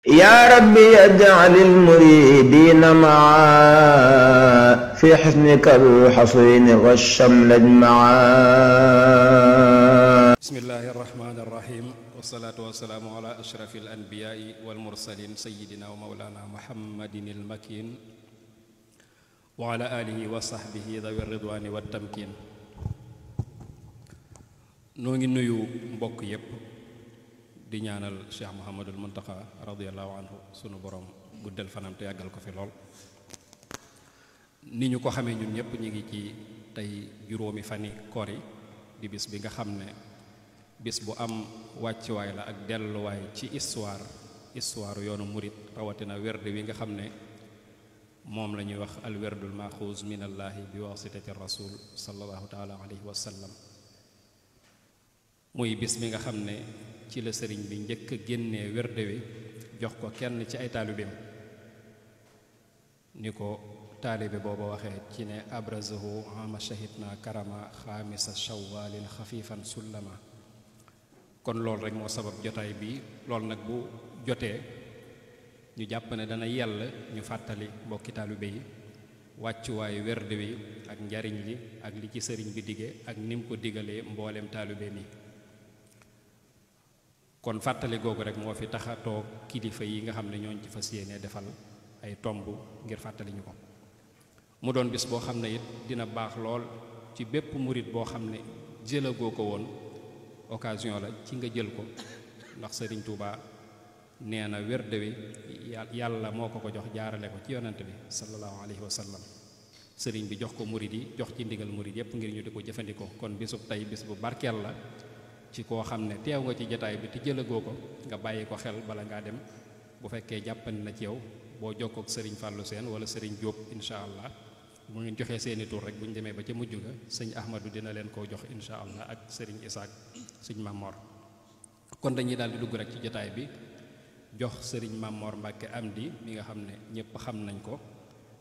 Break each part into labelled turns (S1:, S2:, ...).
S1: يا ربي اجعل المريدين معا في حسنك الحصين والشمل اجمعا.
S2: بسم الله الرحمن الرحيم والصلاة والسلام على أشرف الأنبياء والمرسلين سيدنا ومولانا محمد المكين وعلى آله وصحبه ذوي الرضوان والتمكين. noo ngi nuyu mbokk yépp di ñaanal Cheikh Mouhamadul Muntaxa radiyallahu anhu sunu borom guddal fanam te yàggal ko fi lool. ni ñu ko xamee ñun ñëpp ñu ngi ci tey juróomi fani koor yi di bis bi nga xam ne bis bu am wàccuwaay la ak delluwaay ci histoire yoonu murit rawatina werd wi nga xam ne moom la ñuy wax al werdul maxuuz min allaahi bi wasitati rasul sallallahu taala alayhi wa sallam. muy bis bi nga xam ne ci la sëriñ bi njëkk a génnee werde wi jox ko kenn ci ay taalibeem ni ko taalibe booba waxee ci ne abrazahu ama shahidna karama xaamisa shawalin xafifan sullama. kon loolu rek moo sabab jotaay bi loolu nag bu jotee ñu jàpp ne dana yell ñu fàttali mbokki taalibe yi wàccuwaayu werde wi ak njariñ li ak li ci sëriñ bi dige ak nim ko digalee mboolem taalibe mi. kon fàttali googu rek moo fi taxatoo kilifa yi nga xam ne ñooñ ci fas yéene defal ay tomb ngir fàttali ñu ko. mu doon bis boo xam ne it dina baax lool ci bépp murit boo xam ne jëlagoo ko woon occasion la ci nga jël ko, ndax Sëriñ Tuubaa nee na wérde wi yàlla moo ko jox jaarale ko ci yonent bi sallallahu alayhi wa sallam. sëriñ bi jox ko murit yi jox ci ndigal murit yépp ngir ñu di ko jëfandikoo. kon bisub tey bis bu barkeel la ci koo xam ne teew nga ci jataay bi te jëlagoo ko nga bàyyi ko xel bala ngaa dem. bu fekkee jàppandi na ci yow boo jokkook sëriñ Fallou Sène wala sëriñ Diop incha allah mu ngeen joxee seeni tur rek bu ñu demee ba ca mujj ga sëñ Ahmadou dina leen koo jox incha allah ak sëriñ Isaak sëñ Mamor. kon dañuy daal di dugg rek ci jataay bi jox sëriñ Mamor Mbàkke Amdi mi nga xam ne ñëpp xam nañ ko,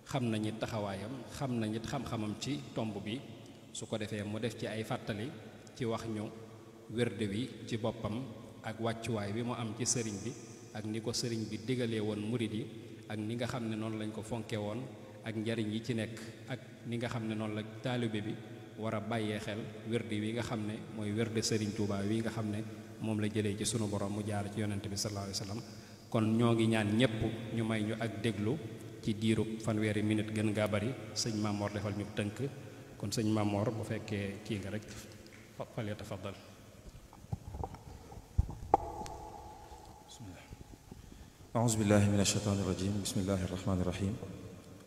S2: xam nañ it taxawaayam, xam nañ it xam-xamam ci tomb bi. su ko defee mu def ci ay fàttali ci wax ñu wérde wi ci boppam ak wàccuwaay bi mu am ci sëriñ bi ak ni ko sëriñ bi digalee woon murid yi ak ni nga xam ne noonu lañ ko fonke woon ak njariñ yi ci nekk ak ni nga xam ne noonu la taalibe bi war a bàyyee xel wérde wi nga xam ne mooy wérde sëriñ Tuubaa wi nga xam ne moom la jëlee ci sunu borom mu jaar ci yonent bi sallallahu alayhi wa sallam. kon ñoo ngi ñaan ñépp ñu may ñu ak déglu ci diiru fanweeri minute gën ngaa bari. sëñ Mamor defal ñu tënk. kon sëñ Mamor bu fekkee kii nga rek fal yatafaddal.
S3: أعوذ بالله من الشيطان الرجيم بسم الله الرحمن الرحيم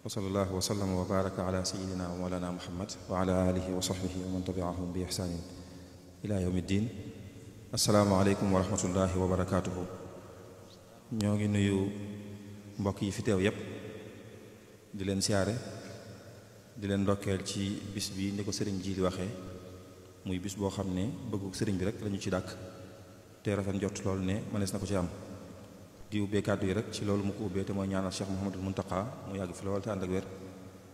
S3: وصلى الله وسلم وبارك على سيدنا ومولانا محمد وعلى آله وصحبه ومن تبعهم بإحسان إلى يوم الدين. السلام عليكم ورحمة الله وبركاته. ñoo ngi nuyu mbokk yi fi teew yépp di leen siyaare di leen ndokkeel ci bis bi ni ko sëriñ ji di waxee muy bis boo xam ne bëggu sëriñ bi rek lañu ci dàkk te rafet njort loolu ne mënees na ko ci am. di ubbee kàddu yi rek ci loolu mu ko ubbee te mooy ñaanal Cheikh Mouhamadul Muntaxa mu yàgg fi lool te ànd ak wér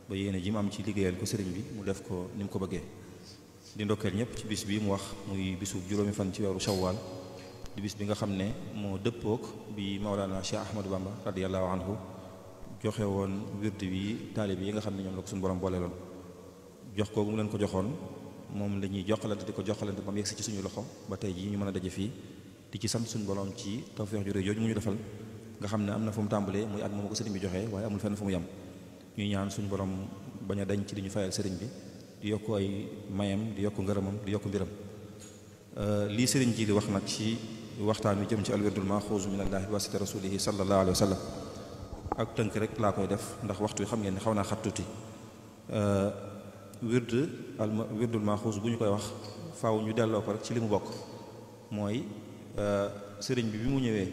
S3: ba yéene ji mu am ci liggéeyal ko sëriñ bi mu def ko ni mu ko bëggee. di ndokkeel ñëpp ci bis bi mu wax muy bisu juróomi fan ci weeru Shawwal di bis bi nga xam ne moo dëppook bi Maolana Cheikh Ahmadou Bamba radiyallahu anhu joxe woon wird wi taalib yi nga xam ne ñoom la ko suñu borom boole loon jox ko mu leen ko joxoon moom la ñuy joxalante di ko joxalante ba mu yegsi ci suñu loxo ba tey jii ñu mën a daje fii di ci sant suñu borom ci tawfeex ju rëy jooju mu ñu defal nga xam ne am na fu mu tàmbalee muy at moom ko sëriñ bi joxee waaye amul fenn fu mu yem. ñuy ñaan suñu borom bañ a dañ ci di ñu fayal sëriñ bi di yokk ay mayam di yokk ngërëmam di yokk mbiram. lii sëriñ ji di wax nag ci waxtaan wi jëm ci alwirdul maxuuz min allaahi bi wasiti rasulihi sallallahu alayhi wa sallam ak tënk rek laa koy def ndax waxtu wi xam ngeen ne xaw naa xat tuuti. wirdul maxuuz bu ñu koy wax faaw ñu delloo ko rek ci li mu bokk mooy sëriñ bi mu ñëwee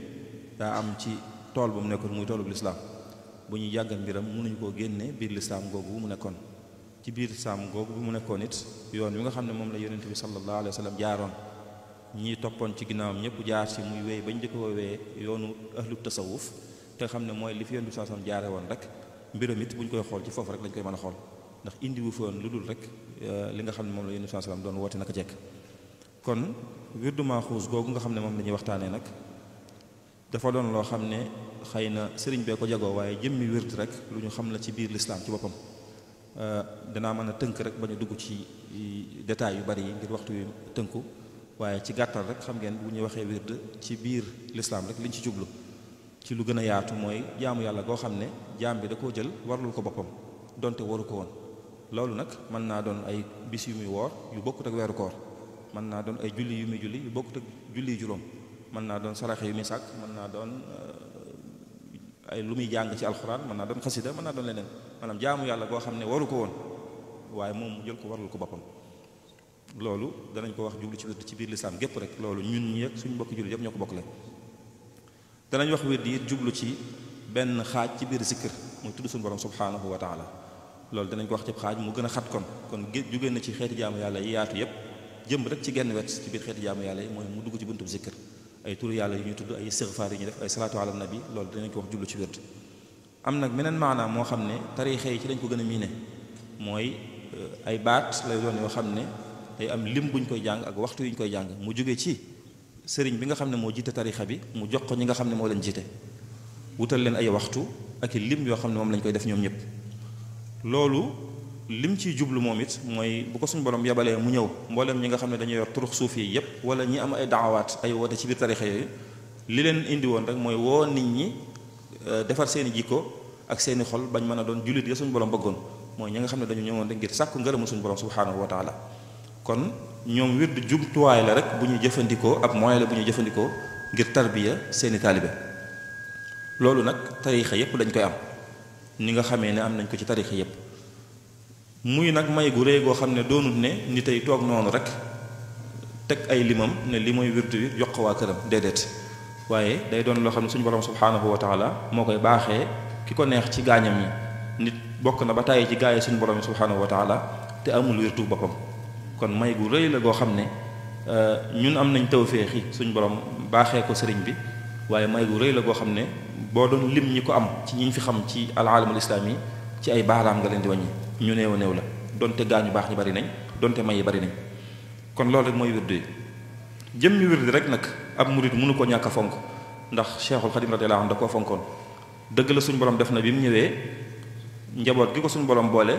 S3: daa am ci tool bu mu nekkoon muy toolu lislaam bu ñuy jàngal mbiram mënuñu koo génne biir lislaam googu bu mu nekkoon. ci biir lislaam googu bu mu nekkoon it yoon wi nga xam ne moom la yonent bi sallallahu alayhi wa sallam jaaroon ñi toppoon ci ginnaawam ñëpp jaar ci muy wéy bañ di ko woowee yoonu ahlu tasawuf te xam ne mooy li fi yonent bi sallallahu alayhi wa sallam jaare woon rek mbiram it bu ñu koy xool ci foofu rek lañ koy mën a xool ndax indi wu foon lu dul rek li nga xam ne moom la yonent bi sallallahu alayhi wa sallam doon woote naka jekk. kon wirdu maxuuz googu nga xam ne moom la ñuy waxtaanee nag dafa doon loo xam ne xëy na sëriñ bee ko jagoo waaye jëmmi wird rek lu ñu xam la ci biir lislaam ci boppam danaa mën a tënk rek ba ñu dugg ci détails yu bari yi ngir waxtu yu tënku waaye ci gàttal rek xam ngeen bu ñuy waxee wird ci biir lislaam rek liñ ci jublu ci lu gën a yaatu mooy jaamu yàlla goo xam ne jaam bi da koo jël warlul ko boppam donte waru ko woon loolu nag mën naa doon ay bis yu muy woor yu bokkut ak weeru koor mën naa doon ay julli yu muy julli yu bokkut ak julli juróom mën naa doon saraxe yu muy sàkk mën naa doon ay lu muy jàng ci alxuraan mën naa doon xasida mën naa doon leneen maanaam jaamu yàlla goo xam ne waru ko woon waaye moom mu jël ko warlul ko boppam loolu danañ ko wax jublu ci wird ci biir lislaam gépp rek loolu ñun ñi ak suñu mbokki julli yëpp ñoo ko bokkle danañ wax wird yi jublu ci benn xaaj ci biir zikr muy tudd suñu borom subhanahu wa taala loolu danañ ko wax ci xaaj mu gën a xat kon jógee na ci xeeti jaamu yàlla yi yaatu yëpp jëm rek ci genn wet ci biir xeeti jaamu yàlla yi mooy mu dugg ci buntub zikr ay turu yàlla yu ñuy tudd ay istighfar yi ñuy def ay salaatu ala nabi loolu danañ ko wax jublu ci wird am nag meneen maanaam moo xam ne tariixa yi ci lañ ko gën a miine mooy ay baat lay doon yoo xam ne day am lim buñ koy jàng ak waxtu yu ñu koy jàng mu jóge ci sëriñ bi nga xam ne moo jiite tariixa bi mu jox ko ñi nga xam ne moo leen jiite wutal leen ay waxtu ak lim yoo xam ne moom lañ koy def ñoom ñëpp loolu lim ciy jublu moom it mooy bu ko suñu borom yabalee mu ñëw mboolem ñi nga xam ne dañuy yor turux suuf yi yëpp wala ñi am ay daawaat ay woote ci biir tariixa yooyu li leen indi woon rek mooy woo nit ñi defar seeni jikko ak seeni xol bañ mën a doon jullit ya suñu borom bëggoon mooy ñi nga xam ne dañu ñëwoon rek ngir sàkku ngërëmu suñu borom subhanahu wa taala kon ñoom wird jumtuwaay la rek bu ñuy jëfandikoo ab moyen la bu ñuy jëfandikoo ngir tarbiya seeni taalibe loolu nag tariixa yépp dañ koy am ni nga xamee ne am nañ ko ci tariixa yépp muy nag may gu réy goo xam ne doonut ne ni tey toog noonu rek teg ay limam ne li mooy wird wi yokk waa këram déedéet waaye day doon loo xam ne suñu borom subhanahu wa taala moo koy baaxee ki ko neex ci gaañam yi nit bokk na ba tàyyi ci gaay suñu borom subhanahu wa taala te amul wirtu boppam kon may gu rëy la goo xam ne ñun am nañ tawféexi suñu borom baaxee ko sëriñ bi waaye may gu rëy la goo xam ne boo doon lim ñi ko am ci ñi fi xam ci alaalamul islaam yi ci ay baaraam nga leen di wàññi ñu néew a néew la donte gaañu baax ñi bari nañ donte may yi bari nañ kon loolu rek mooy wirdu yi jëmmi wirdu rek nag ab murid mënu ko ñàkk a fonk ndax Cheikhul Xadim radiyallahu anhu da koo fonkoon dëgg la suñu borom def na bi mu ñëwee njaboot gi ko suñu borom boole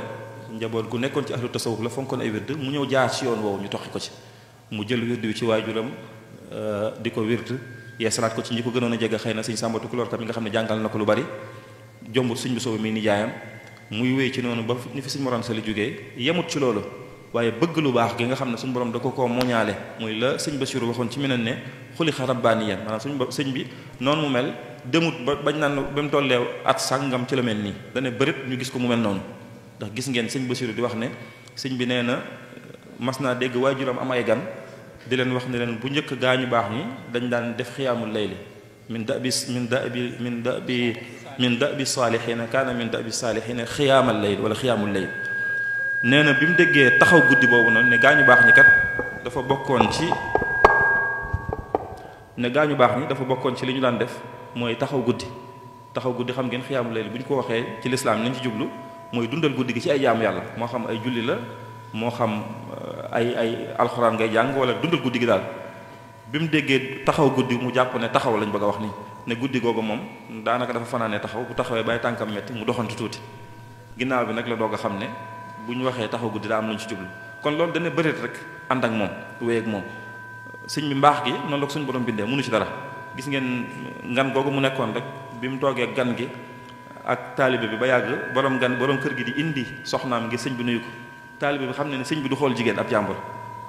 S3: njaboot gu nekkoon ci ahlu tasawuf la fonkoon ay wird mu ñëw jaar ci yoon woowu ñu toxi ko ci mu jël wird wi ci waajuram di ko wird yeesalaat ko ci ñi ko gënoon a jege xëy na sëñ Sàmbatu Tukulóor kam yi nga xam ne jàngal na ko lu bari jombut sëñ bi soobu mi nijaayam muy wéy ci noonu ba ni fi sëñ Mor Anta Sali jógee yemut ci loolu waaye bëgg lu baax gi nga xam ne suñu borom da ko koo moñaale muy la sëñ Basiru waxoon ci meneen ne xuliqa rabbaaniyan maanaam sëñ bi noonu mu mel demut ba bañ naan ba mu tollee at sàngam ci la mel nii dane bërit ñu gis ko mu mel noonu ndax gis ngeen sëñ Basiru di wax ne sëñ bi nee na mas naa dégg waajuram am ay gan di leen wax ne leen bu njëkk gaañu baax ñi dañ daan def xiyaamul layli min dabi saalihiina kaana min dabi saalihiina xiyaamal layl wala xiyaamul layl nee na bi mu déggee taxaw guddi boobu nag ne gaañu baax ñi kat dafa bokkoon ci li ñu daan def mooy taxaw guddi xam ngeen xiyaamul layl bu ñu ko waxee ci lislaam nañ ci jublu mooy dundal guddi gi ci ay jaamu yàlla moo xam ay julli la moo xam ay alxuraan ngay jàng wala dundal guddi gi daal bi mu déggee taxaw guddi mu jàpp ne taxaw lañ bëgg a wax nii ne guddi googu moom daanaka dafa fanaanee taxaw bu taxawee bàyyi tànkam metti mu doxantu tuuti ginnaaw bi nag la doog a xam ne bu ñu waxee taxaw guddi daa am lu ñu ci jublu kon loolu dana bëreet rek ànd ak moom wéy ak moom sëñ bi mbaax gi noonu la ko suñu borom bindee mënu ci dara gis ngeen ngan googu mu nekkoon rek bi mu toogee gan gi ak taalibe bi ba yàgg borom kër gi di indi soxnaam ngir sëñ bi nuyu ko taalibe bi xam ne sëñ bi du xool jigéen ab jàmbur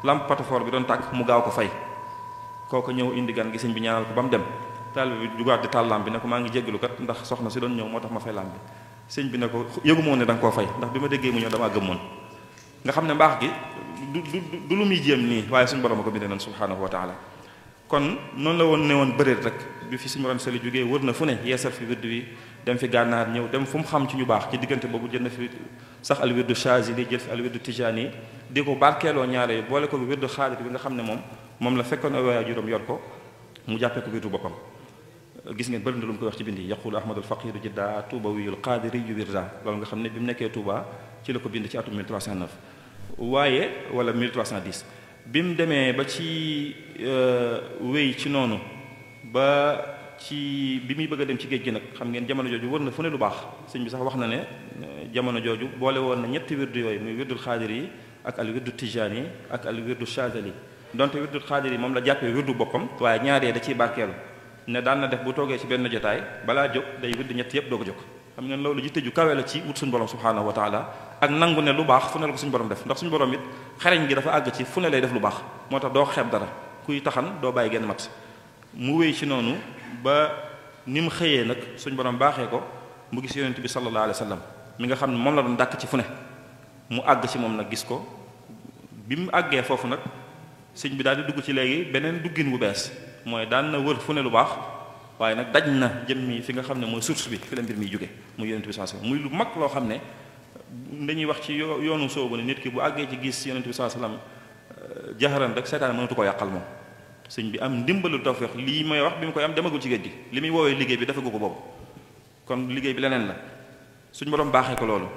S3: lampe patafoor bi doon tàkk mu gaaw ko fay kooku ñëw indi gan gi sëñ bi ñaanal ko ba mu dem taalibe bi jugaat di taal lampe bi ne ko maa ngi jéggalu kat ndax soxna si doon ñëw moo tax ma fay lampe bi sëñ bi ne ko yëgu moon ne da nga koo fay ndax bi ma déggee mu ñëw damaa gëmmoon nga xam ne mbaax gi du lu muy jéem nii waaye suñu borom a ko bindee noonu subhanahu wa taala kon noonu la woon ne woon bëreet rek bi fi suñu Mor Anta Sali jógee wër na fu ne yeesal fi wird wi dem fi gànnaar ñëw dem fu mu xam ci ñu baax ci diggante boobu jël na fi sax al wirdu Chazili jël fi al wirdu Tijani di ko barkeeloo ñaare boole ko bi wirdu xaadir bi nga xam ne moom la fekkoon ay waajuram yor ko mu jàppee ko wirdu boppam gis ngeen bëri na lu mu koy wax ci bind yi yaqulu ahmadul faqiru jidda tuuba wiyul qaadiri yu wirda loolu nga xam ne bi mu nekkee Touba ci la ko bind ci atum 1309 waaye wala 1310 bi mu demee ba ci wéy ci noonu ba ci bi muy bëgg a dem ci géej gi nag xam ngeen jamono jooju wër na fu ne lu baax sëñ bi sax wax na ne jamono jooju boole woon na ñetti wirdu yooyu muy wirdul xaadir yi ak al wirdu tijaan yi ak al wirdu chazali donte wirdul xaadir yi moom la jàppee wirdu boppam waaye ñaaree da ciy barkeelu ne daan na def bu toogee ci benn jotaay balaa jóg day wirdu ñett yëpp doo ko jóg xam ngeen loolu jitte ju kawe la ci wut suñu borom subhanahu wa taala ak nangu ne lu baax fu ne la ko suñu borom def ndax suñu borom it xereñ gi dafa àgg ci fu ne lay def lu baax moo tax doo xeeb dara kuy taxan doo bàyyi genn mat mu wéy ci noonu ba ni mu xëyee nag suñu borom baaxee ko mu gis yonent bi sallallahu alayhi wa sallam mi nga xam ne moom la doon dàkk ci fu ne mu àgg ci moom nag gis ko bi mu àggee foofu nag sëñ bi daal di dugg ci léegi beneen duggin bu bees mooy daan na wër fu ne lu baax waaye nag daj na jëmmi fi nga xam ne mooy source bi fi la mbir miy jóge muy yonent bi sallallahu alayhi wa sallam muy lu mag loo xam ne dañuy wax ci yoonu soobu ne nit ki bu àggee ci gis yonent bi sallallahu alayhi wa sallam jaxaran rek seetaan mënatu ko yàqal moom sëñ bi am ndimbalu tawfeex lii may wax bi mu koy am demagul ci géej gi li muy woowee liggéey bi defagu ko boobu kon liggéey bi leneen la suñ borom baaxee ko loolu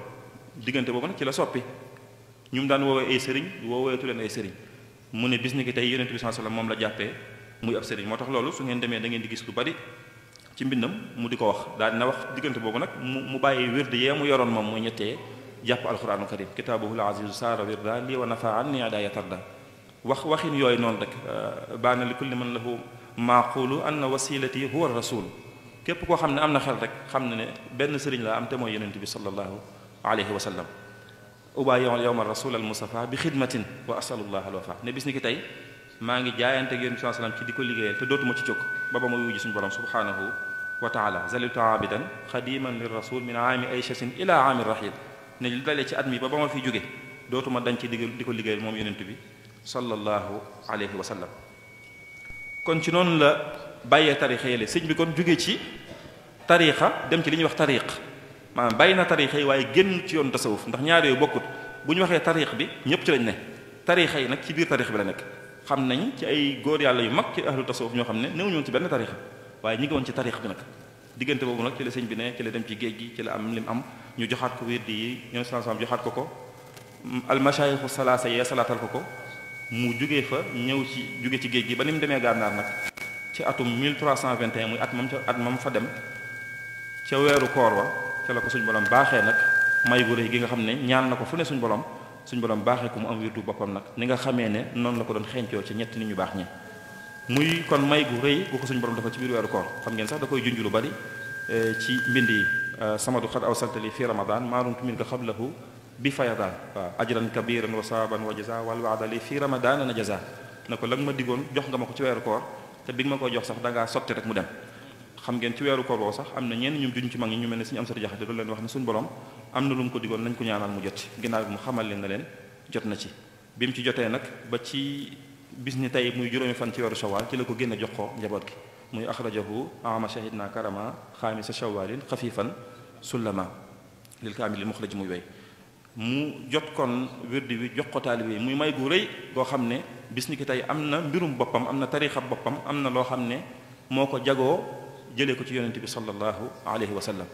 S3: diggante boobu nag ci la soppi ñu mu daan woowee ay sëriñ wooweetu leen ay sëriñ mu ne bis ni ki tey yonent bi sallallahu alayhi wasallam moom la jàppee muy ab sëriñ moo tax loolu su ngeen demee da ngeen di gis lu bari ci mbindam mu di ko wax daal dina wax diggante boobu nag mu bàyyi wird yee mu yoroon moom muy ñettee jàpp alquranu karim kitaabuhul azizu saara wirda lii wa nafa an ni adaya tarda waxin yooyu noonu rek baana li kulli man lahu maaqulu anna wasilati huwa rasul képp koo xam ne am na xel rek xam ne ne benn sëriñ la am te mooy yonent bi sallallahu alayhi wa sallam ubaa yowma rasul al mustafa bi xidmatin wa asalullah al wafa ne bis ni ki tey maa ngi jaayante ak yonent bi sallam ci di ko liggéeyal te dootuma ci jóg ba ba ma wuyu ji suñu borom subhanahu wa taala zalitu abidan xadiman lir rasul min aami aychasin ila aami rahil ne li dalee ci at mi ba ba ma fi jóge dootuma dañ ci di ko liggéeyal moom yonent bi sallallahu alayhi wa sallam kon ci noonu la bàyyee tarixa yële sëñ bi kon jóge ci tarixa dem ci li ñuy wax tariq maanaam bàyyi na tarixa yi waaye génn ci yoon tasawuf ndax ñaar yooyu bokkut bu ñu waxee tariq bi ñëpp ci lañ ne tarixa yi nag ci biir tariq bi la nekk xam nañ ci ay góor yàlla yu mag ci ahlu tasawuf ñoo xam ne néew ñoon ci benn tarixa waaye ñi ngi woon ci tariq bi nag diggante boobu nag ci la sëñ bi ne ci la dem ci géej gi ci la am lim am ñu joxaat ko wirdi yi ñoom sallallahu joxaat ko almashayikhu salaasa yee salaatal ko mu jógee fa ñëw ci jóge ci géej gi ba ni mu demee gànnaar nag ci atum 1321 muy at mam fa dem ca weeru koor wa ca la ko suñ borom baaxee nag may gu rëy gi nga xam ne ñaan na ko fu ne suñ borom baaxee ko mu am wirdu boppam nag ni nga xamee ne noonu la ko doon xeeñcoo ci ñetti nit ñu baax ñi muy kon may gu rëy gu ko suñ borom dafa ci biir weeru koor xam ngeen sax da koy junj lu bari ci mbind yi samadu xad aw saltali fi ramadan maarumtu min ka xablahu bi fayadaan waaw ajran kabiran wa saaban wa jaza wal waadali fi ramadan na jaza na ko la nga ma diggoon jox nga ma ko ci weeru koor te bi nga ma koy jox sax da ngaa sotti rek mu dem xam ngeen ci weeru koor boobu sax am na ñenn ñum duñ ci mag ñi ñu mel ne suñu am sati jaxate doolu leen wax ne suñu borom am na lu mu ko diggoon nañ ko ñaanal mu jot ginnaaw bi mu xamal leen na leen jot na ci bi mu ci jotee nag ba ci bis ni tey muy juróomi fan ci weeru shawal ci la ko génne jox ko njaboot gi muy axrajahu ama shahidna karama xaamisa shawalin xafifan sullama lil kaamilil muxraj muy wey mu jot kon wirdi wi jox ko taalibe yi muy may gu rëy goo xam ne bis ni ki tey am na mbirum boppam am na tarixa boppam am na loo xam ne moo ko jagoo jëlee ko ci yonent bi sallallahu alayhi wa sallam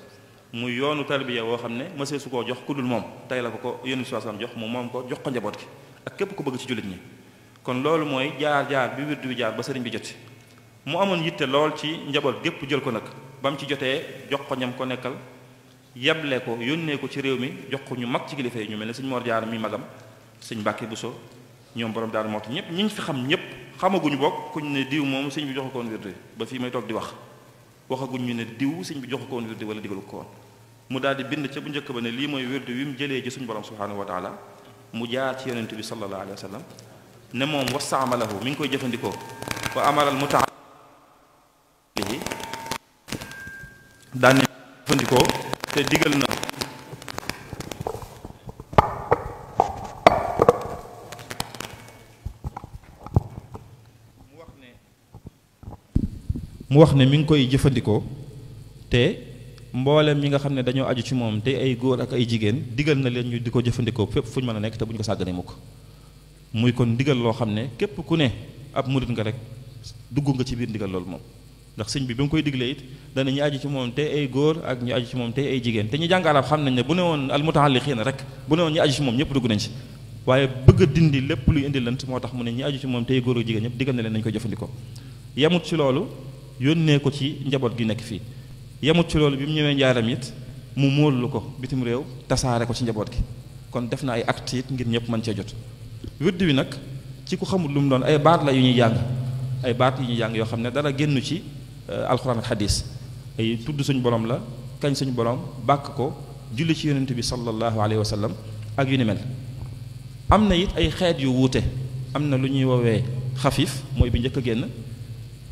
S3: muy yoonu tarbiya woo xam ne mësee su koo jox ku dul moom tey la ko yonent bi sallam jox mu moom ko jox ko njaboot gi ak képp ku bëgg ci jullit ñi kon loolu mooy jaar bi wirdi wi jaar ba sëriñ bi jot mu amoon yitte lool ci njaboot gépp jël ko nag ba mu ci jotee jox ko ñam ko nekkal yeble ko yónnee ko ci réew mi jox ko ñu mag ci kilifa yi ñu mel ne sëñ Mor Jaara mi magam sëñ Mbàkke Buso ñoom borom daal moo tax ñëpp ñi ñu fi xam ñëpp xamaguñu bokk kuñ ne diw moom sëñ bi joxu ko woon wirdi ba fii may toog di waxaguñ ñu ne diw sëñ bi joxu ko woon wirdi wala digalu ko woon mu daal di bind ca bu njëkk ba ne lii mooy wirdi wi mu jëlee ci suñu borom subhanahu wa taala mu jaar ci yonent bi sallallahu alayhi wa sallam ne moom wastaamalahu mi ngi koy jëfandikoo wa amaral mutaa daan jëfandikoo te digal na mu wax ne mi ngi koy jëfandikoo te mboolem ñi nga xam ne dañoo aju ci moom te ay góor ak ay jigéen digal na leen ñu di ko jëfandikoo fépp fu ñu mën a nekk te bu ñu ko sàgganee mukk muy kon ndigal loo xam ne képp ku ne ab murit nga rek dugg nga ci biir ndigal loolu moom ndax sëñ bi ba mu koy diglee it dana ñu aju ci moom te ay góor ak ñu aju ci moom te ay jigéen te ñu jàng arab xam nañ ne bu ne woon almutaalliqiina rek bu ne woon ñu aju ci moom ñëpp dugg nañ ci waaye bëgg a dindi lépp luy indi lënt moo tax mu ne ñu aju ci moom te ay góor ak jigéen ñëpp digal na leen nañu koy jëfandikoo yemut ci loolu yónnee ko ci njaboot gi nekk fii. yemut ci loolu bi mu ñëwee njaaram it mu móollu ko bitim réew tasaare ko ci njaboot gi kon def na ay actes it ngir ñëpp mën cee jot. wird wi nag ci ku xamul lu mu doon ay baat la yu ñuy jàng ay baat yu ñuy jàng yoo xam ne dara génnu ci alxuraan ak xadis ay tudd suñu borom la kañ suñu borom bàkk ko julli ci yonent bi sallallahu alayhi wa sallam ak yu ni mel. am na it ay xeet yu wuute am na lu ñuy woowee xafiif mooy bi njëkk a génn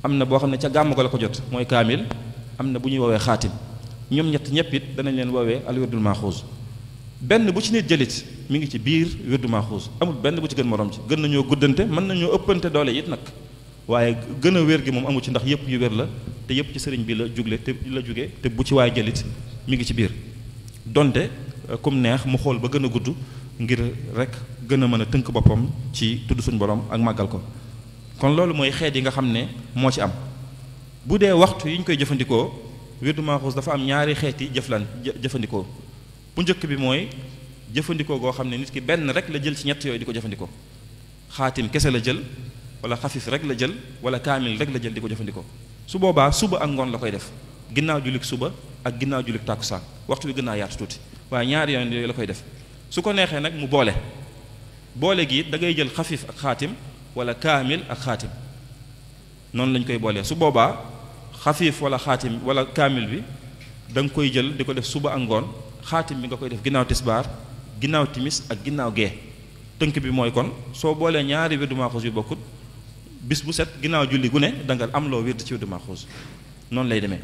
S3: am na boo xam ne ca gàmm ko la ko jot mooy kaamil am na bu ñuy woowee xaatim ñoom ñett ñëpp it danañ leen woowee al wirdul maxuus benn bu ci nit jëlit mi ngi ci biir wirdu maxuus amul benn bu ci gën morom ci gën nañoo guddante mën nañoo ëppante doole it nag waaye gën a wér gi moom amu ci ndax yëpp yu wér la te yëpp ci sëriñ bi la jugle te la jóge te bu ci waay jëlit mi ngi ci biir donte kum neex mu xool ba gën a gudd ngir rek gën a mën a tënk boppam ci tudd suñu borom ak màggal ko kon loolu mooy xeet yi nga xam ne moo ci am bu dee waxtu yi ñu koy jëfandikoo wirdu maxuus dafa am ñaari xeeti jëfandikoo bu njëkk bi mooy jëfandikoo goo xam ne nit ki benn rek la jël ci ñett yooyu di ko jëfandikoo xaatim kese la jël wala xafif rek la jël wala kaamil rek la jël di ko jëfandikoo su boobaa suba ak ngoon la koy def ginnaaw julik suba ak ginnaaw julik tàkkusaan waxtu bi gën naa yaatu tuuti waaye ñaari yoon yooyu la koy def su ko neexee nag mu boole gi da ngay jël xafif ak xaatim wala kaamil ak xaatim noonu lañ koy boolee su boobaa xafiif wala xaatim wala kaamil bi da nga koy jël di ko def suba ak ngoon xaatim bi nga koy def ginnaaw tisbaar ginnaaw timis ak ginnaaw gee tënk bi mooy kon soo boolee ñaari wirdu maxuus yu bokkut bis bu set ginnaaw julli gu ne da nga am loo wird ci wirdu maxuus noonu lay demee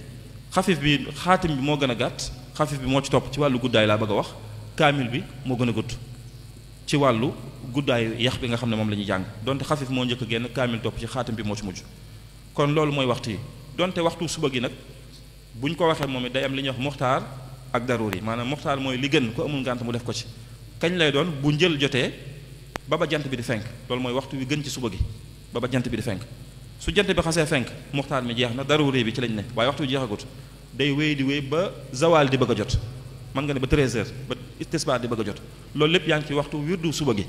S3: xafif bi xaatim bi moo gën a gàtt xafif bi moo ci topp ci wàllu guddaay laa bëgg a wax kaamil bi moo gën a gudd ci wàllu guddaayu yax bi nga xam ne moom la ñuy jàng donte xafif moo njëkk a génn kaamil topp ci xaatim bi moo ci mujj kon loolu mooy waxtu yi donte waxtu suba gi nag bu ñu ko waxee moom it day am li ñuy wax muxtaar ak daruri maanaam muxtaar mooy li gën ko amul ngànt mu def ko ci kañ lay doon bu njël jotee ba ba jant bi di fenk loolu mooy waxtu wi gën ci suba gi ba ba jant bi di fenk su jant bi xasee fenk muxtaar mi jeex na daruri bi ci lañ ne waaye waxtu wi jeexagut day wéy di wéy ba zawal di bëgg a jot mën nga ne ba 13h ba tisbaar di bëgg a jot loolu lépp yaa ngi ci waxtu wirdu suba gi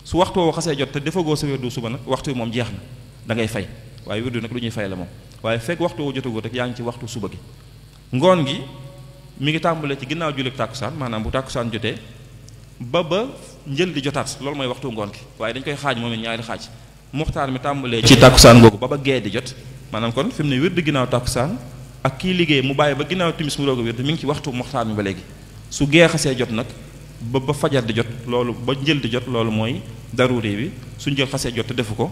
S3: su waxtu woo xasee jot te defagoo sa wirdu suba nag waxtu wi moom jeex na da ngay fay waaye wirdu nag lu ñuy fay la moom waaye fekk waxtu woo jotagoo rek yaa ngi ci waxtu suba gi ngoon gi mi ngi tàmbalee ci ginnaaw jullit tàkkusaan maanaam bu tàkkusaan jotee ba njël di jotaat loolu mooy waxtu ngoon gi waaye dañ koy xaaj moom it ñaari xaaj muxtaar mi tàmbalee ci tàkkusaan googu ba gee di jot maanaam kon fi mu ne wirdu ginnaaw tàkkusaan ak kii liggéey mu bàyyi ba ginnaaw timis mu doog a wirdu mi ngi ci waxtu muxtaar mi ba léegi su gee xasee jot nag ba fajar di jot loolu ba njël di jot loolu mooy daruri bi su njël xasee jot te defu ko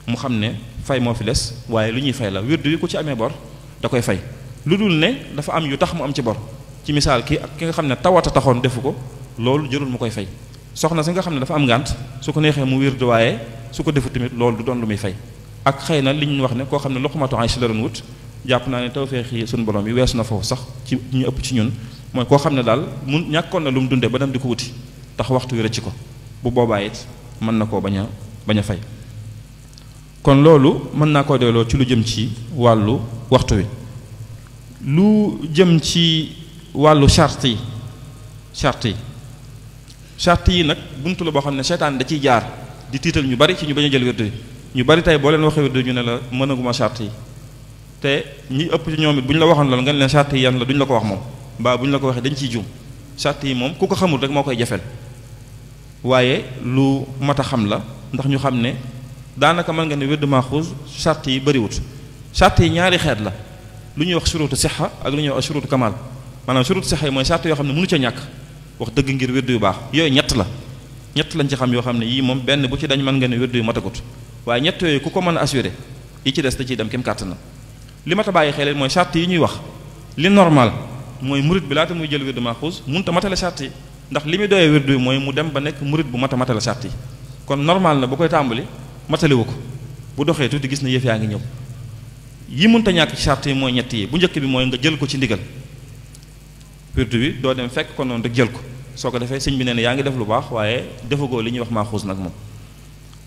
S3: mu xam ne fay moo fi des waaye lu ñuy fay la wirdu yi ku ci amee bor da koy fay lu dul ne dafa am yu tax mu am ci bor ci misaal ki nga xam ne tawata taxoon defu ko loolu jërul mu koy fay soxna si nga xam ne dafa am ngànt su ko neexee mu wirdu waaye su ko defu tamit loolu du doon lu muy fay ak xëy na li ñu wax ne koo xam ne luqmatu aysh la doon wut jàpp naa ne tawfeex yi suñu borom yi weesu na foofu sax ci ñu ëpp ci ñun mooy koo xam ne daal mu ñàkkoon na lu mu dundee ba dem di ko wuti tax waxtu wi rëcc ko bu boobaa it mën na koo bañ a fay kon loolu mën naa koo delloo ci lu jëm ci wàllu waxtu wi lu jëm ci wàllu charte yi nag buntu la boo xam ne seytaan da ciy jaar di tiital ñu bari ci ñu bañ a jël wirdu yi ñu bari tey boo leen waxee wirdu ñu ne la mënaguma charte yi te ñi ëpp ci ñoom it bu ñu la waxoon loolu nga ne leen charte yi yan la duñu la ko wax moom mbaa bu ñu la ko waxee dañ ciy juum charte yi moom ku ko xamul rek moo koy jafeel waaye lu mat a xam la ndax ñu xam ne daanaka mën nga ne wirdu maxuus charte yi bëriwut charte yi ñaari xeet la lu ñuy wax shurutu sixa ak lu ñuy wax shurutu kamal maanaam shurutu sixa yi mooy charte yoo xam ne mënu ca ñàkk wax dëgg ngir wirdu yu baax yooyu ñett lañ ci xam yoo xam ne yii moom benn bu ci dañ mën nga ne wirdu yu matagut waaye ñett yooyu ku ko mën a assuré yi ci des da ciy dem kem kàttan na li mat a bàyyi xel mooy charte yi ñuy wax li normal mooy murit bi laata muy jël wirdu maxuus mënut a matale charte yi ndax li muy doyee wirdu yi mooy mu dem ba nekk murit bu mat a matale charte yi kon normal na bu koy tàmbali mataliwu ko bu doxee tuuti gis na yëf yaa ngi ñëw yi mënut a ñàkk ci charte yi mooy ñett yi bu njëkk bi mooy nga jël ko ci ndigal wirdu bi doo dem fekk ko noonu rek jël ko soo ko defee sëñ bi nee na yaa ngi def lu baax waaye defagoo li ñuy wax maxuus nag moom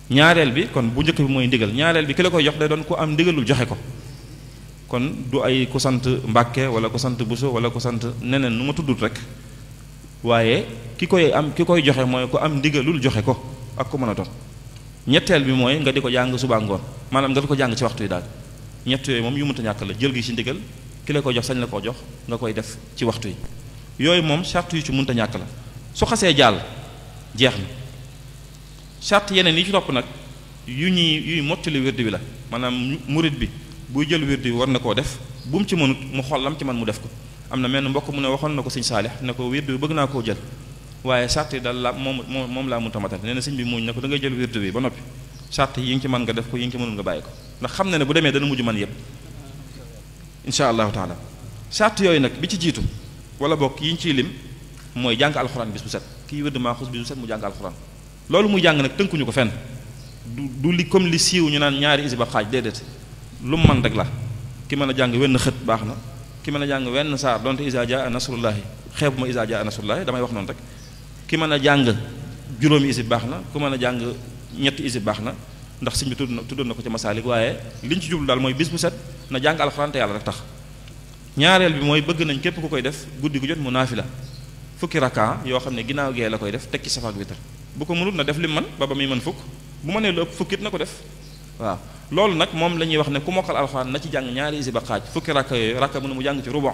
S3: ñaareel bi kon bu njëkk bi mooy ndigal ñaareel bi ki la koy jox day doon ku am ndigalul joxe ko kon du ay ku sant Mbàkke wala ku sant Buso wala ku sant neneen nu ma tuddut rek waaye ki koy joxe mooy ku am ndigalul joxe ko ak ku mën a doon ñetteel bi mooy nga di ko jàng suba ngoon maanaam nga di ko jàng ci waxtu yi daal ñett yooyu moom yu mënta ñàkk la jël gi ci ndigal ki la ko jox sañ la koo jox nga koy def ci waxtu yi yooyu moom charte yu ci mënta ñàkk la su xasee jàll jeex na charte yeneen yi ci topp nag yuy mottali wérdi bi la maanaam murid bi buy jël wérdi bi war na koo def bu mu ci mënut mu xool lam ci man mu def ko am na menn mbokk mu ne waxoon na ko sëñ Saalix ne ko wérdi bi bëgg naa koo jël waaye charte yi daal la moom laa mënta matal nee na sëñ bi muñ ne ko da ngay jël wérdi bi ba noppi charte yi nga ci mën nga def ko yi nga ci mënul nga bàyyi ko ndax xam na ne bu demee dana mujj man yëpp insha allahu taala charte yooyu nag bi ci jiitu wala bokk yi ñu ciy lim mooy jàng alxuraan bis bu set kii wérdi maaxuus bis bu set mu jàng alxuraan loolu muy jàng nag tënkuñu ko fenn du li comme li siiw ñu naan ñaari isib ak xaaj déedéet lu mu man rek la ki mën a jàng wenn xët baax na ki mën a jàng wenn saar donte isa jaa nasrullahi xeebu ma isa jaa nasrullahi damay wax noonu rek ki mën a jàng juróomi isib baax na ku mën a jàng ñetti isib baax na ndax sëñ bi tuddoon na ko ci masaalik waaye li ñu ci jublu daal mooy bis bu set na jàng alxuraan te yàlla rek tax ñaareel bi mooy bëgg nañ képp ku koy def guddi gu jot mu naafila fukki rakka yoo xam ne ginnaaw gee la koy def teg ci safaak witar bu ko mënul na def lim man ba muy mën fukk bu ma nee lu ëpp fukkit na ko def waaw loolu nag moom la ñuy wax ne ku mokkal alxuraan na ci jàng ñaari isib ak xaaj fukki rakka yooyu rakka mënu mu jàng ci rubu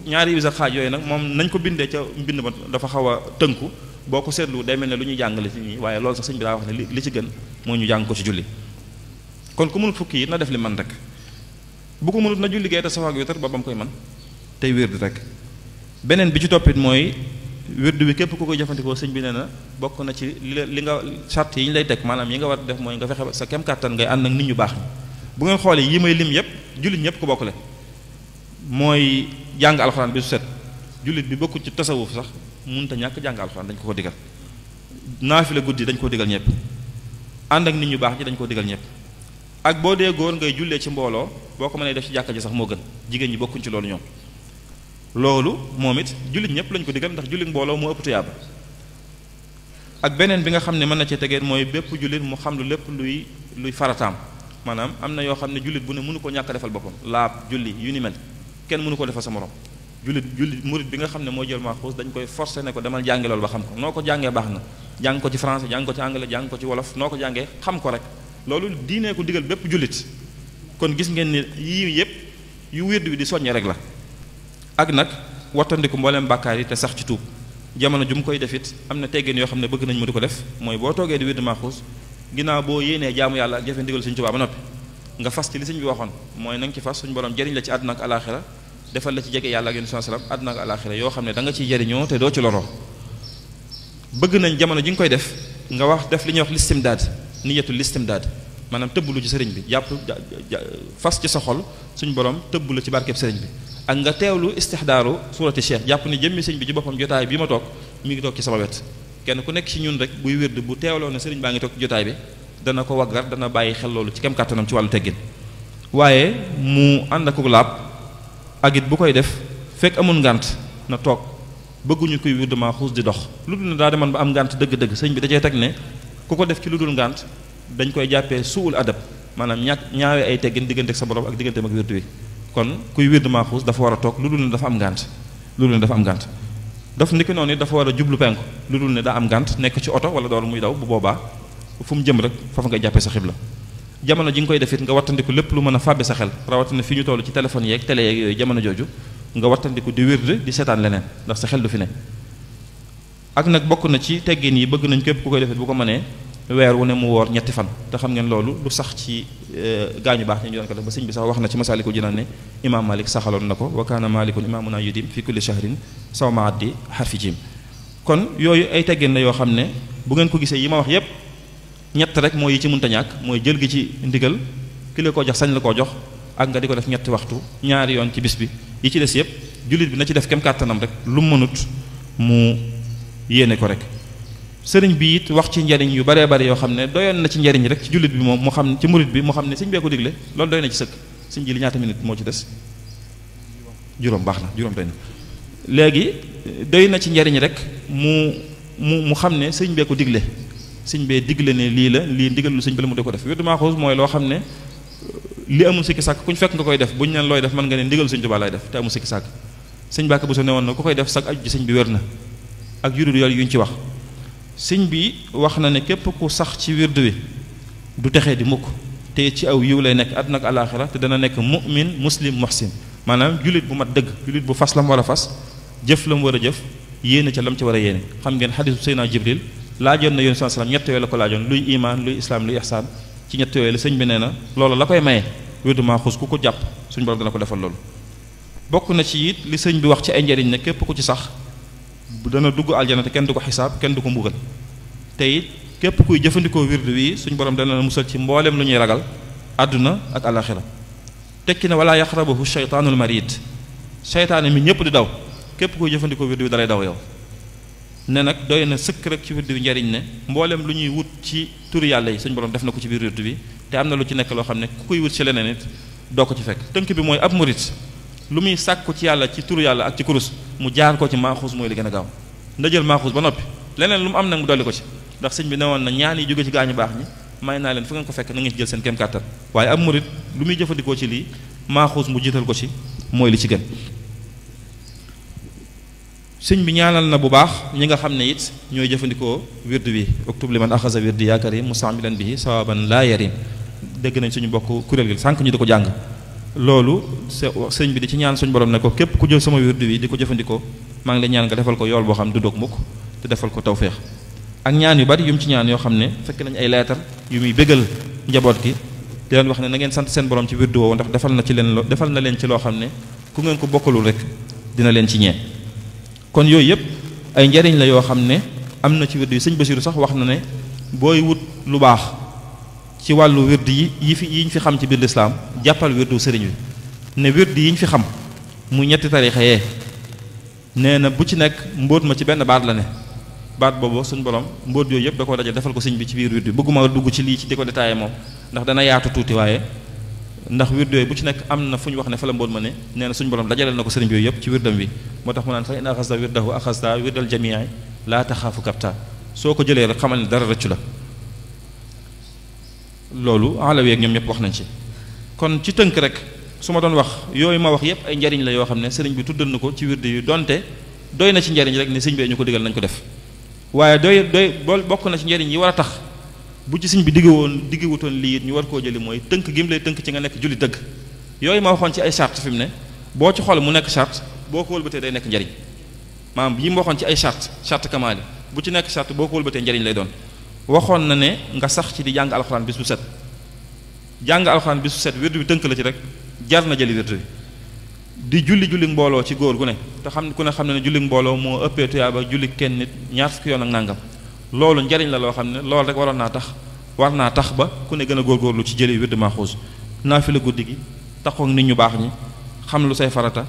S3: ñaari isib ak xaaj yooyu nag moom nañ ko bindee ca mbind ma dafa xaw a tënku boo ko seetlu day mel ne lu ñuy jàngale ci ñi waaye loolu sax sëñ bi daa wax ne li ci gën moo ñu jàng ko ci julli kon ku mënul fukki yi na def li man rek bu ko mënut na julli gee te safaak witar ba ba mu koy man tey wérdi rek beneen bi ci toppit mooy wérdu bi képp ku koy jëfandikoo sëñ bi nee na bokk na ci li nga charte yi ñu lay teg maanaam yi nga war def mooy nga fexe sa kem kàttan ngay ànd ak nit ñu baax ñi bu ngeen xoolee yi may lim yépp jullit ñépp ko bokkule mooy jàng alxuraan bi su set jullit bi bokkul ci tasawuf sax mënut a ñàkk jàng alxuraan dañ ko digal naafila guddi dañ ko digal ñépp ànd ak nit ñu baax ñi dañ ko digal ñépp ak boo dee góor ngay jullee ci mbooloo boo ko mënee def ci jàkka ji sax moo gën jigéen ñi bokkuñ ci loolu ñoom loolu moom it jullit ñépp lañ ko digal ndax jullit mbooloo moo ëpp tuyaaba ak beneen bi nga xam ne mën na cee tegeen mooy bépp jullit mu xam lu lépp luy farataam maanaam am na yoo xam ne jullit bu ne mënu ko ñàkk defal boppam laab julli yu ni mel kenn mënu ko defal sa morom jullit murit bi nga xam ne moo jël maaxuus dañ koy forcer ne ko demal jànge loolu ba xam ko noo ko jàngee baax na jàng ko ci français jàng ko ci anglais jàng ko ci wolof noo ko jàngee xam ko rek loolu diinee ko digal bépp jullit kon gis ngeen ni yii yépp yu wérdu bi di soññe rek la ak nag wattandiku mbooleem bàkkaar yi te sax ci tuub jamono ju mu koy def it am na teggin yoo xam ne bëgg nañ mu di ko def mooy boo toogee di wérdu maaxuus ginnaaw boo yéenee jaamu yàlla ak jëfe ndigal Sëñ Tuubaa ba noppi nga fas ci li sëñ bi waxoon mooy na nga ci fas suñu borom jëriñ la ci àdduna ak alaxira defal la ci jege yàlla ak yonent sallallahu alayhi wasallam àdduna ak alaxira yoo xam ne da nga ciy jëriñoo te doo ci loroo bëgg nañ jamono ji nga koy def nga wax def li ñuy wax listimdaad niyatul listimdaad maanaam tëbblu ci sëriñ bi jàpp fas ci sa xol suñu borom tëbb la ci barkeb sëriñ bi ak nga teewlu istixdaaru suurati cheikh jàpp ni jëmmi sëñ bi ci boppam jotaay bi ma toog mi ngi toog ci sama wet kenn ku nekk ci ñun rek buy wérd bu teewloo ne sëriñ baa ngi toog ci jotaay bi dana ko waggar dana bàyyi xel loolu ci kem kàttanam ci wàllu teggin waaye mu ànd ak laab ak it bu koy def fekk amul ngànt na toog bëgguñu koy wérd maaxuus di dox lu dul ne daa demoon ba am ngànt dëgg-dëgg sëñ bi da cee teg ne ku ko def ci lu dul ngànt dañ koy jàppee suul adab maanaam ñaawee ay teggin diggante ak sa borom ak diggante ak wérd wi kon kuy wérd maaxuus dafa war a toog lu dul ne dafa am ngànt lu dul ne dafa am ngànt daf ndiki noonu it dafa war a jublu penku lu dul ne daa am ngànt nekk ci oto wala doolu muy daw bu boobaa fu mu jëm rek foofu ngay jàppee sa xibla jamono ji nga koy def it nga wattandiku lépp lu mën a fàbbe sa xel rawatina fi ñu toll ci téléphone yeeg télé yeeg yooyu jamono jooju nga wattandiku di wérd di seetaan leneen ndax sa xel du fi ne ak nag bokk na ci teggin yi bëgg nañ képp ku koy defee bu ko mënee weer wu ne mu woor ñetti fan te xam ngeen loolu lu sax ci gaañu baax ñu doon ko def ba sëñ bi sax wax na ci Masaalikul Jinaan ne imaam Malik saxaloon na ko wa kaana malikun imaamuna yudim fi kulli shahrin sawma addi harfi jim kon yooyu ay teggin la yoo xam ne bu ngeen ko gisee yi ma wax yépp ñett rek mooy yi ci mënta ñàkk mooy jël gi ci ndigal ki la ko jox sañ la koo jox ak nga di ko def ñetti waxtu ñaari yoon ci bis bi yi ci des yépp jullit bi na ci def kem kàttanam rek lu mu mënut mu yéene ko rek sëriñ bi it wax ci njariñ yu baree bari yoo xam ne doyoon na ci njariñ rek ci jullit bi moom mu xam ci murit bi mu xam ne sëñ bee ko digle loolu doy na ci sëkk sëñ ji li ñaata minute moo ci des juróom baax na juróom doy na léegi doy na ci njariñ rek mu xam ne sëñ bee ko digle sëñ bee digle ne lii la lii ndigal lu sëñ bi la mu de ko def wérdu maaxuus mooy loo xam ne li amul sikki sàkk ku ñu fekk nga koy def bu ñu neen looy def mën nga ne ndigal sëñ Tuubaa lay def te amul sikki sàkk sëñ Bàkke bu so ne woon na ku koy def sag aju ci sëñ bi wér na ak yurul yooyu yu ñu ci wax sëñ bi wax na ne képp ku sax ci wérdu wi du texee di mukk te ci aw yiw lay nekk àdduna ak alaaxira te dana nekk mu'min muslim muhsin maanaam jullit bu mat dëgg jullit bu fas la mu war a fas jëf la mu war a jëf yéene ca lam ci war a yéene xam ngeen xadisu Seydina Jibril laajoon na yéen sallallahu alayhi wasallam ñett yooyu la ko laajoon luy iman luy islam luy ihsaan ci ñett yooyu la sëñ bi nee na loolu la koy maye wirdu Maaxuus ku ko jàpp suñu borom dana ko defal loolu bokk na ci it li sëñ bi wax ci ay njëriñ ne képp ku ci sax dana dugg aljana te kenn du ko xisaab kenn du ko mbugal te it képp kuy jëfandikoo wirdu wi suñu borom dana la musal ci mboolem lu ñuy ragal àdduna ak alaxira tekki na wala yaqrabuhu shaytaanul marid seytaane mi ñëpp di daw képp kuy jëfandikoo wirdu wi dalay daw yow ne nag doy na sëkk rek ci wirdu wi njariñ ne mboolem lu ñuy wut ci turu yàlla yi suñu borom def na ko ci biir wirdu bi te am na lu ci nekk loo xam ne ku koy wut ci leneen it doo ko ci fekk tënk bi mooy ab murit lu muy sàkku ci yàlla ci turu yàlla ak ci kurus mu jaar ko ci Maaxuus mooy li gën a gaaw nda jël Maaxuus ba noppi leneen lu mu am nag mu dolli ko ci ndax sëñ bi newoon na ñaan yi jóge ci gaañu baax ñi may naa leen fu ngeen ko fekk na ngeen ci jël seen kem kàttan waaye ab murit lu muy jëfandikoo ci lii Maaxuus mu jiital ko ci mooy li ci gën sëñ bi ñaanal na bu baax ñi nga xam ne it ñooy jëfandikoo wirdu bi uktub liman axasa wirdi yaa karim mustamilan bihi sawaban laa yarim dégg nañ suñu bokk kuréel gi sànq ñu di ko jàng loolu sëñ bi di ci ñaan suñu borom ne ko képp ku jël sama wirdu bi di ko jëfandikoo maa ngi lay ñaan nga defal ko yool boo xam du doog mukk te defal ko tawféex ak ñaan yu bari yu mu ci ñaan yoo xam ne fekk nañ ay leetar yu muy bégal njaboot gi di leen wax ne na ngeen sant seen borom ci wirdu woowu ndax defal na leen ci loo xam ne ku ngeen ko bokkalul rek dina leen ci ñee kon yooyu yëpp ay njariñ la yoo xam ne am na ci wirdu yi sëñ Basiru sax wax na ne booy wut lu baax ci wàllu wirdu yi yi ñu fi xam ci biir lislaam jàppal wirdu sëriñ wi ne wirdu yi ñu fi xam mu ñetti tarixa yee nee na bu ci nekk mbóot ma ci benn baat la ne baat boobu suñ borom mbóot yooyu yëpp da koo dajal defal ko sëñ bi ci biir wirdu bi bëgguma dugg ci lii ci di ko détaillé moom ndax dana yaatu tuuti waaye ndax wirdu yooyu bu ci nekk am na fu ñu wax ne fa la mbóot ma ne nee na suñu borom dajaleel na ko sëriñ bi yooyu yëpp ci wirdam bi moo tax mu naan fa in axasta wirdahu axasta wirdal jamii laa taxaafu kapta soo ko jëlee rek xamal ne dara rëccu la loolu alawi ak ñoom ñëpp wax nañ ci kon ci tënk rek su ma doon wax yooyu ma wax yëpp ay njariñ la yoo xam ne sëriñ bi tuddal na ko ci wirdu yu donte doy na ci njariñ rek ne sëriñ bee ñu ko digal nañ ko def waaye doy bokk na ci njariñ yi war a tax bu ci sëriñ bi digguwutoon lii it ñu war koo jëli mooy tënk gi mu lay tënk ci nga nekk julli dëgg yooyu ma waxoon ci ay charte fi mu ne boo ci xool mu nekk charte boo ko wëlbatee day nekk njariñ maanaam yi ma waxoon ci ay charte kamaali bu ci nekk charte boo ko wëlbatee njariñ lay doon waxoon na ne nga sax ci di jàng alxuraan bis bu set jàng alxuraan bis bu set wirdu bi tënk la ci rek jar na jëli wirdu bi di julli mbooloo ci góor gu ne te ku ne xam ne julli mbooloo moo ëppee tuyaaba julli kenn nit ñaar fukki yoon ak nàngam loolu njariñ la loo xam ne loolu rek war naa tax ba ku ne gën a góorgóorlu ci jëli wirdu Maaxuus naafila guddi gi taxoog nit ñu baax ñi xam lu say farata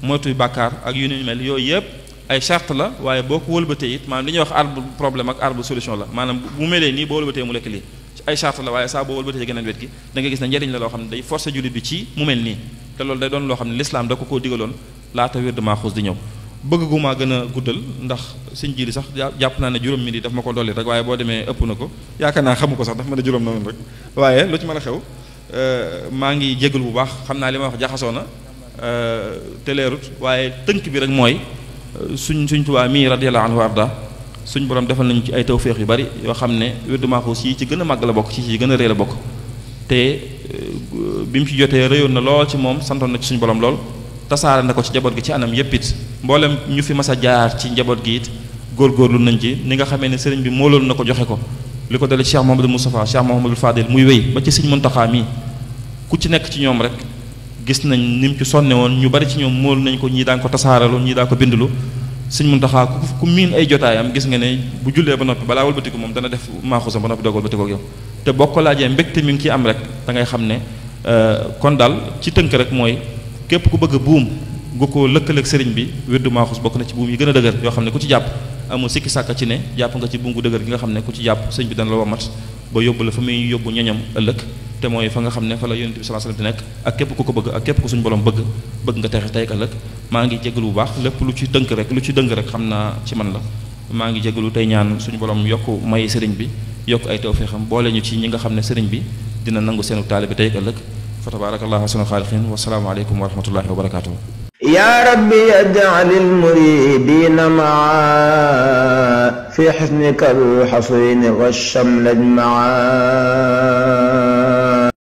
S3: moytuy bàkkaar ak yu ni mel yooyu yëpp ay charte la waaye boo ko wëlbatee it maanaam li ñuy wax arbre problème ak arbre solution la maanaam bu melee nii boo wëlbatee mu lekk lii ay charte la waaye saa boo wëlbatee geneen wet gi da nga gis ne njariñ la loo xam ne day forcer jullit bi ci mu mel nii te loolu day doon loo xam ne l'islam da ko koo digaloon laata wirdu Maaxuus di ñëw bëgg gu maa gën a guddal ndax sëñ ji li sax jàpp naa ne juróom minute daf ma ko dolli rek waaye boo demee ëpp na ko yaakaar naa xamu ko sax daf mën a juróom noonu rek waaye lu ci mën a xew maa ngi jégal bu baax xam naa li ma wax jaxasoo na te leerut waaye tënk bi rek mooy suñ Tuubaa mii radiyallahu anhu arda suñ borom defal nañu ci ay tawféex yu bari yoo xam ne wirdu Maaxuus yi ci gën a màgg la bokk ci gën a rëy la bokk te bi mu ci jotee rëyoon na lool ci moom santoon na ci suñu borom lool tasaare na ko ci njaboot gi ci anam yépp it mboolem ñu fi mas a jaar ci njaboot gi it góorgóorlu nañ ci ni nga xamee ne sëriñ bi mooloon na ko joxe ko li ko dale Cheikh Mouhamadou Moustapha Cheikh Mouhamadou Fadil muy wéy ba ci sëriñ Muntaxa mii ku ci nekk ci ñoom rek gis nañ ni mu ci sonne woon ñu bari ci ñoom mool nañ ko ñii daan ko tasaaralu ñii daan ko bindulu sëriñ Muntaxa ku miin ay jotaayam gis nga ne bu jullee ba noppi balaa walbatiku moom dana def Maaxuusam ba noppi doog walbatiku ak yow te boo ko laajee mbégte mi ngi ciy am rek da ngay xam ne kon daal ci tënk rek mooy képp ku bëgg buum gu ko lëkkaleeg sëriñ bi wirdu Maaxuus bokk na ci buum yi gën a dëgër yoo xam ne ku ci jàpp amul sikki sàkka ci ne jàpp nga ci buum gu dëgër gi nga xam ne ku ci jàpp sëriñ bi dana la wamat ba yóbbu la fa muy yóbbu ñoñam ëllëg te mooy fa nga xam ne fa la yonent bi sallallahu alayhi wasallam di nekk ak képp ku ko bëgg ak képp ku suñu borom bëgg nga texe tey ak ëllëg maa ngi jégalu bu baax lépp lu ci tënk rek lu ci dëng rek xam naa ci man la maa ngi jégalu tey ñaan suñu borom yokk may sëriñ bi yokk ay tawfeexam boole ñu ci ñi nga xam ne sëriñ bi dina nangu seenu taalibe tey ak ëllëg fa tabarakallahu ahsanul xaaliqiin wa salaamu aleykum wa rahmatullahi wa barakatuh
S1: يا ربي اجعل المريدين معا في حسنك الحصين والشمل اجمعا